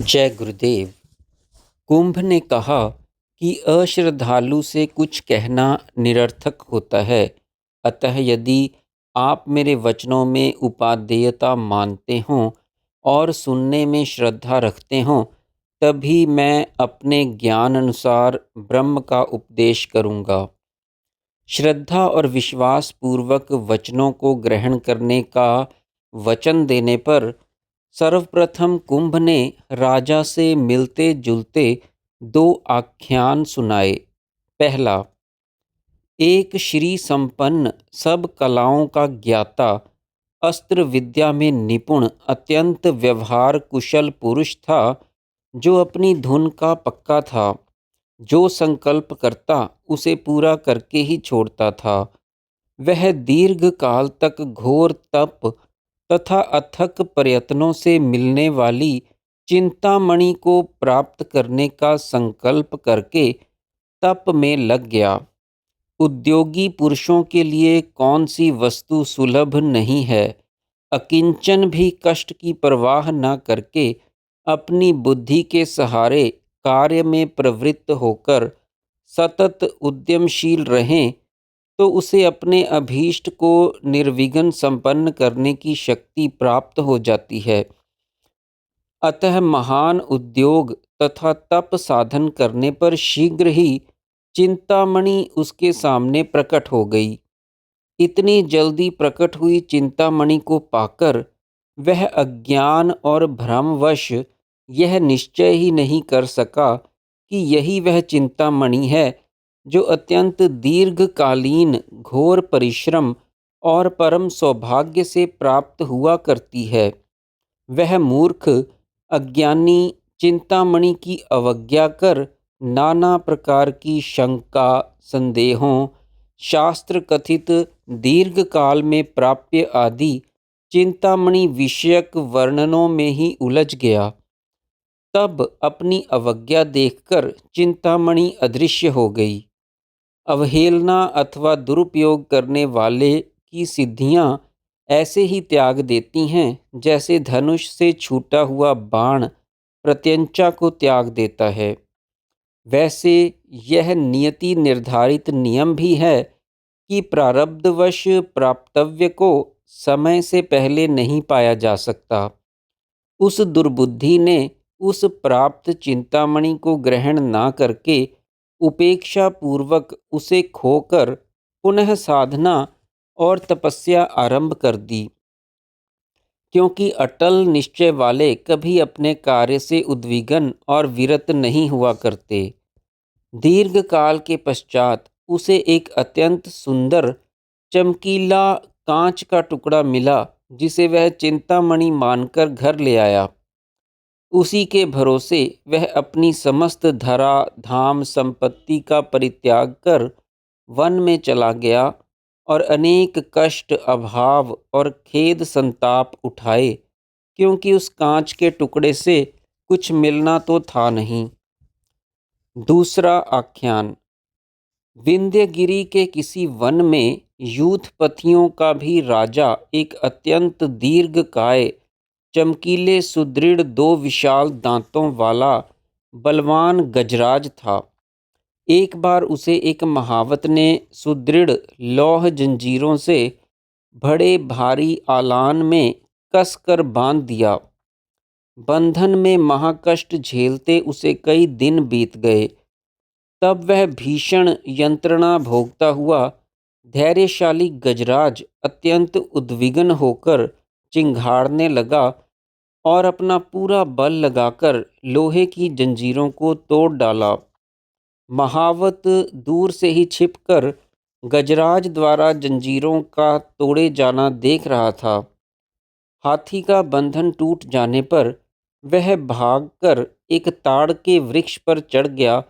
जय गुरुदेव। कुंभ ने कहा कि अश्रद्धालु से कुछ कहना निरर्थक होता है। अतः यदि आप मेरे वचनों में उपादेयता मानते हों और सुनने में श्रद्धा रखते हों, तभी मैं अपने ज्ञान अनुसार ब्रह्म का उपदेश करूँगा। श्रद्धा और विश्वास पूर्वक वचनों को ग्रहण करने का वचन देने पर सर्वप्रथम कुंभ ने राजा से मिलते जुलते दो आख्यान सुनाए। पहला, एक श्री संपन्न सब कलाओं का ज्ञाता, अस्त्र विद्या में निपुण, अत्यंत व्यवहार कुशल पुरुष था, जो अपनी धुन का पक्का था। जो संकल्प करता उसे पूरा करके ही छोड़ता था। वह दीर्घ काल तक घोर तप तथा अथक प्रयत्नों से मिलने वाली चिंतामणि को प्राप्त करने का संकल्प करके तप में लग गया। उद्योगी पुरुषों के लिए कौन सी वस्तु सुलभ नहीं है। अकिंचन भी कष्ट की परवाह न करके अपनी बुद्धि के सहारे कार्य में प्रवृत्त होकर सतत उद्यमशील रहें, तो उसे अपने अभीष्ट को निर्विघ्न संपन्न करने की शक्ति प्राप्त हो जाती है। अतः महान उद्योग तथा तप साधन करने पर शीघ्र ही चिंतामणि उसके सामने प्रकट हो गई। इतनी जल्दी प्रकट हुई चिंतामणि को पाकर वह अज्ञान और भ्रमवश यह निश्चय ही नहीं कर सका कि यही वह चिंतामणि है जो अत्यंत दीर्घकालीन घोर परिश्रम और परम सौभाग्य से प्राप्त हुआ करती है। वह मूर्ख अज्ञानी चिंतामणि की अवज्ञा कर नाना प्रकार की शंका, संदेहों, शास्त्र कथित दीर्घकाल में प्राप्य आदि चिंतामणि विषयक वर्णनों में ही उलझ गया। तब अपनी अवज्ञा देखकर चिंतामणि अदृश्य हो गई। अवहेलना अथवा दुरुपयोग करने वाले की सिद्धियां ऐसे ही त्याग देती हैं, जैसे धनुष से छूटा हुआ बाण प्रत्यंचा को त्याग देता है। वैसे यह नियति निर्धारित नियम भी है कि प्रारब्धवश प्राप्तव्य को समय से पहले नहीं पाया जा सकता। उस दुर्बुद्धि ने उस प्राप्त चिंतामणि को ग्रहण ना करके उपेक्षा पूर्वक उसे खोकर पुनः साधना और तपस्या आरंभ कर दी। क्योंकि अटल निश्चय वाले कभी अपने कार्य से उद्विग्न और विरत नहीं हुआ करते। दीर्घ काल के पश्चात उसे एक अत्यंत सुंदर चमकीला कांच का टुकड़ा मिला, जिसे वह चिंतामणि मानकर घर ले आया। उसी के भरोसे वह अपनी समस्त धरा धाम संपत्ति का परित्याग कर वन में चला गया और अनेक कष्ट, अभाव और खेद संताप उठाए, क्योंकि उस कांच के टुकड़े से कुछ मिलना तो था नहीं। दूसरा आख्यान, विंध्यगिरि के किसी वन में यूथपतियों का भी राजा एक अत्यंत दीर्घकाय, चमकीले, सुदृढ़, दो विशाल दांतों वाला बलवान गजराज था। एक बार उसे एक महावत ने सुदृढ़ लौह जंजीरों से बड़े भारी आलान में कसकर बांध दिया। बंधन में महाकष्ट झेलते उसे कई दिन बीत गए। तब वह भीषण यंत्रणा भोगता हुआ धैर्यशाली गजराज अत्यंत उद्विग्न होकर चिंघाड़ने लगा और अपना पूरा बल लगाकर लोहे की जंजीरों को तोड़ डाला। महावत दूर से ही छिपकर गजराज द्वारा जंजीरों का तोड़े जाना देख रहा था। हाथी का बंधन टूट जाने पर वह भागकर एक ताड़ के वृक्ष पर चढ़ गया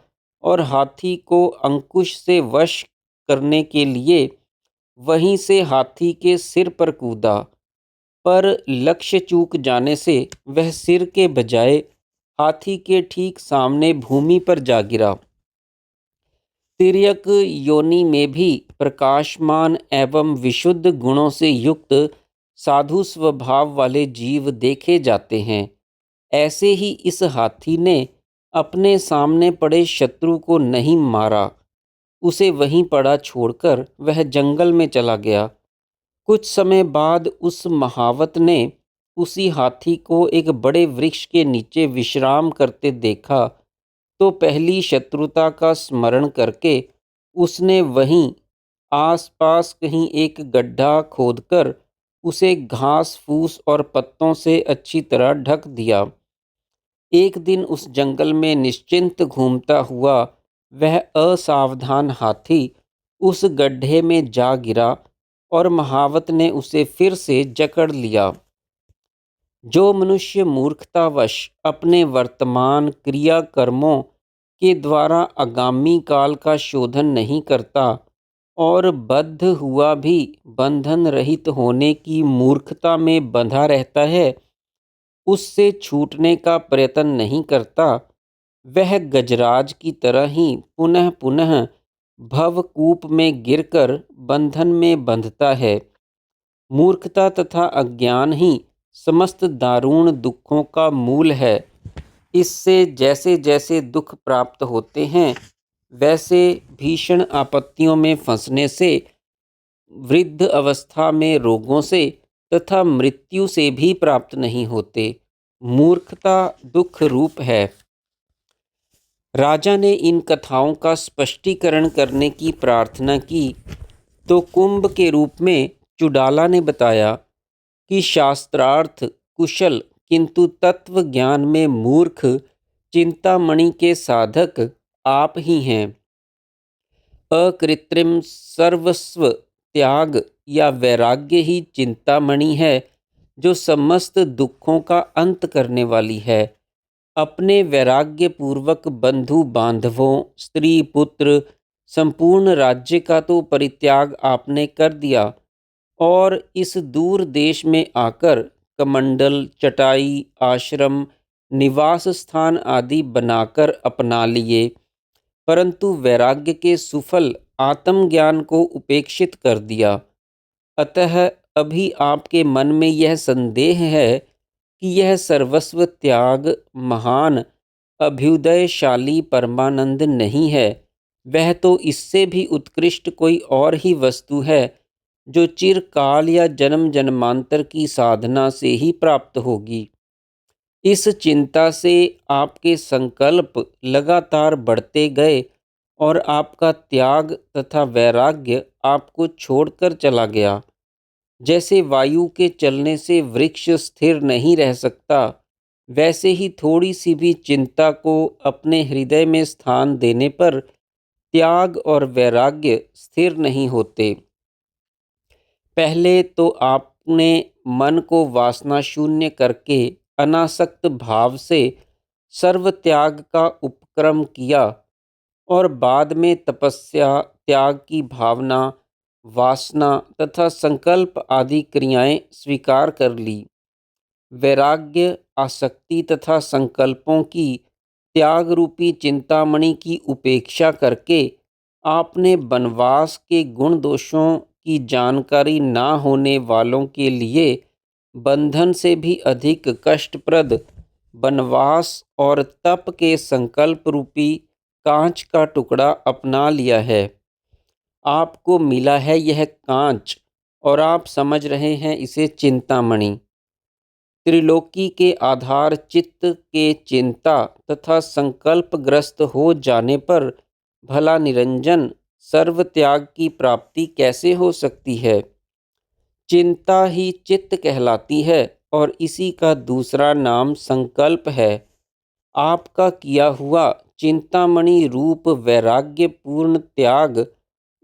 और हाथी को अंकुश से वश करने के लिए वहीं से हाथी के सिर पर कूदा, पर लक्ष्य चूक जाने से वह सिर के बजाय हाथी के ठीक सामने भूमि पर जा गिरा। तिर्यक योनि में भी प्रकाशमान एवं विशुद्ध गुणों से युक्त साधु स्वभाव वाले जीव देखे जाते हैं। ऐसे ही इस हाथी ने अपने सामने पड़े शत्रु को नहीं मारा, उसे वहीं पड़ा छोड़कर वह जंगल में चला गया। कुछ समय बाद उस महावत ने उसी हाथी को एक बड़े वृक्ष के नीचे विश्राम करते देखा, तो पहली शत्रुता का स्मरण करके उसने वहीं आसपास कहीं एक गड्ढा खोदकर उसे घास फूस और पत्तों से अच्छी तरह ढक दिया। एक दिन उस जंगल में निश्चिंत घूमता हुआ वह असावधान हाथी उस गड्ढे में जा गिरा और महावत ने उसे फिर से जकड़ लिया। जो मनुष्य मूर्खतावश अपने वर्तमान क्रिया कर्मों के द्वारा आगामी काल का शोधन नहीं करता और बद्ध हुआ भी बंधन रहित होने की मूर्खता में बंधा रहता है, उससे छूटने का प्रयत्न नहीं करता, वह गजराज की तरह ही पुनः पुनः भवकूप में गिरकर बंधन में बंधता है। मूर्खता तथा अज्ञान ही समस्त दारुण दुखों का मूल है। इससे जैसे जैसे दुख प्राप्त होते हैं, वैसे भीषण आपत्तियों में फंसने से, वृद्ध अवस्था में रोगों से तथा मृत्यु से भी प्राप्त नहीं होते। मूर्खता दुख रूप है। राजा ने इन कथाओं का स्पष्टीकरण करने की प्रार्थना की, तो कुंभ के रूप में चुडाला ने बताया कि शास्त्रार्थ कुशल किंतु तत्व ज्ञान में मूर्ख चिंतामणि के साधक आप ही हैं। अकृत्रिम सर्वस्व त्याग या वैराग्य ही चिंतामणि है, जो समस्त दुखों का अंत करने वाली है। अपने वैराग्य पूर्वक बंधु बांधवों, स्त्री पुत्र, संपूर्ण राज्य का तो परित्याग आपने कर दिया और इस दूर देश में आकर कमंडल, चटाई, आश्रम, निवास स्थान आदि बनाकर अपना लिए, परंतु वैराग्य के सुफल आत्मज्ञान को उपेक्षित कर दिया। अतः अभी आपके मन में यह संदेह है कि यह सर्वस्व त्याग महान अभ्युदयशाली परमानंद नहीं है। वह तो इससे भी उत्कृष्ट कोई और ही वस्तु है, जो चिरकाल या जन्म जन्मांतर की साधना से ही प्राप्त होगी। इस चिंता से आपके संकल्प लगातार बढ़ते गए और आपका त्याग तथा वैराग्य आपको छोड़कर चला गया। जैसे वायु के चलने से वृक्ष स्थिर नहीं रह सकता, वैसे ही थोड़ी सी भी चिंता को अपने हृदय में स्थान देने पर त्याग और वैराग्य स्थिर नहीं होते। पहले तो आपने मन को वासना शून्य करके अनासक्त भाव से सर्व त्याग का उपक्रम किया और बाद में तपस्या, त्याग की भावना, वासना तथा संकल्प आदि क्रियाएं स्वीकार कर ली। वैराग्य, आसक्ति तथा संकल्पों की त्याग रूपी चिंतामणि की उपेक्षा करके आपने वनवास के गुण दोषों की जानकारी ना होने वालों के लिए बंधन से भी अधिक कष्टप्रद वनवास और तप के संकल्प रूपी कांच का टुकड़ा अपना लिया है। आपको मिला है यह कांच और आप समझ रहे हैं इसे चिंतामणि। त्रिलोकी के आधार चित्त के चिंता तथा संकल्पग्रस्त हो जाने पर भला निरंजन सर्वत्याग की प्राप्ति कैसे हो सकती है। चिंता ही चित्त कहलाती है और इसी का दूसरा नाम संकल्प है। आपका किया हुआ चिंतामणि रूप वैराग्य पूर्ण त्याग,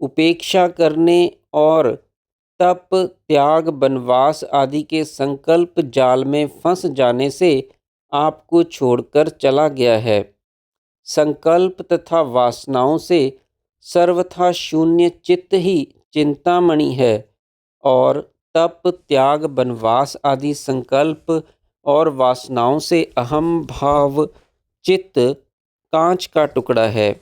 उपेक्षा करने और तप, त्याग, वनवास आदि के संकल्प जाल में फंस जाने से आपको छोड़कर चला गया है। संकल्प तथा वासनाओं से सर्वथा शून्य चित्त ही चिंतामणि है और तप, त्याग, वनवास आदि संकल्प और वासनाओं से अहम भाव चित्त कांच का टुकड़ा है।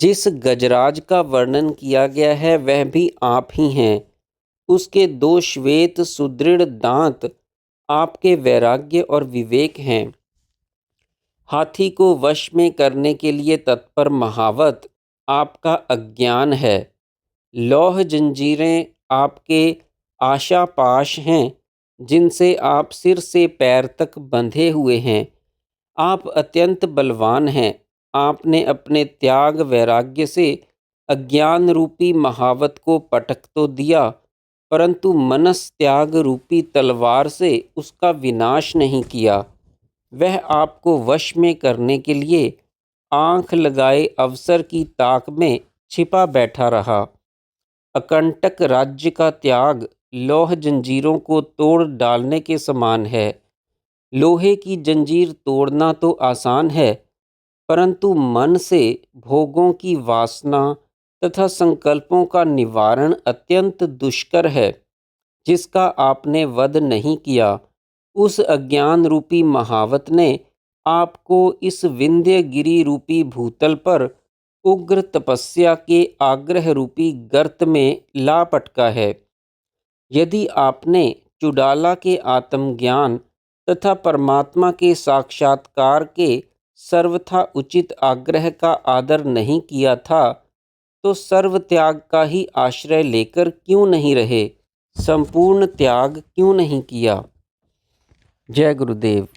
जिस गजराज का वर्णन किया गया है वह भी आप ही हैं। उसके दो श्वेत सुदृढ़ दांत आपके वैराग्य और विवेक हैं। हाथी को वश में करने के लिए तत्पर महावत आपका अज्ञान है। लौह जंजीरें आपके आशापाश हैं, जिनसे आप सिर से पैर तक बंधे हुए हैं। आप अत्यंत बलवान हैं। आपने अपने त्याग वैराग्य से अज्ञान रूपी महावत को पटक तो दिया, परंतु मनस त्याग रूपी तलवार से उसका विनाश नहीं किया। वह आपको वश में करने के लिए आंख लगाए अवसर की ताक में छिपा बैठा रहा। अकंटक राज्य का त्याग लौह जंजीरों को तोड़ डालने के समान है। लोहे की जंजीर तोड़ना तो आसान है, परंतु मन से भोगों की वासना तथा संकल्पों का निवारण अत्यंत दुष्कर है। जिसका आपने वध नहीं किया, उस अज्ञान रूपी महावत ने आपको इस विंध्यगिरि रूपी भूतल पर उग्र तपस्या के आग्रह रूपी गर्त में ला पटका है। यदि आपने चुड़ाला के आत्मज्ञान तथा परमात्मा के साक्षात्कार के सर्वथा उचित आग्रह का आदर नहीं किया था, तो सर्व त्याग का ही आश्रय लेकर क्यों नहीं रहे, संपूर्ण त्याग क्यों नहीं किया। जय गुरुदेव।